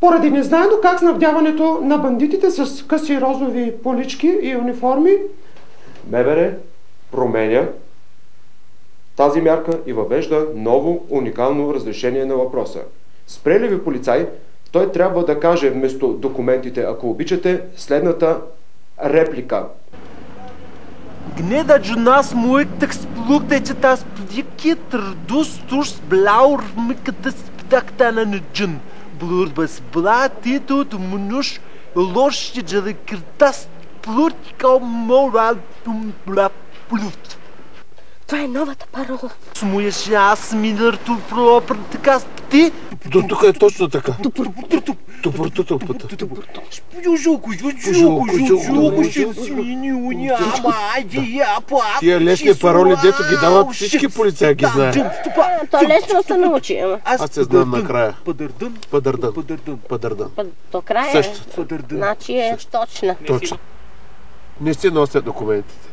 Поради незнайно как снабдяването на бандитите с къси розови полички и униформи, МВР променя тази мярка и въвежда ново уникално разрешение на въпроса. Спре ли ви полицай, той трябва да каже вместо документите, ако обичате, следната реплика. Gnädige nas moeilijk sploegdetje tas plikje terdus tush blauw mikketes ptaktan aan het jin. Bloedbes blaatito te munush losje de kertas plutko moral bla plut. Това е новата парола. Смоеш аз минър ту пропър така ти. Тук е точно така. Тия лесни пароли, дето ги дават всички полицаи ги знаят. То лесно се научи. Аз се знам накрая. Падърдън. До края. Същото. Значи е точна. Точно. Не си носят документите.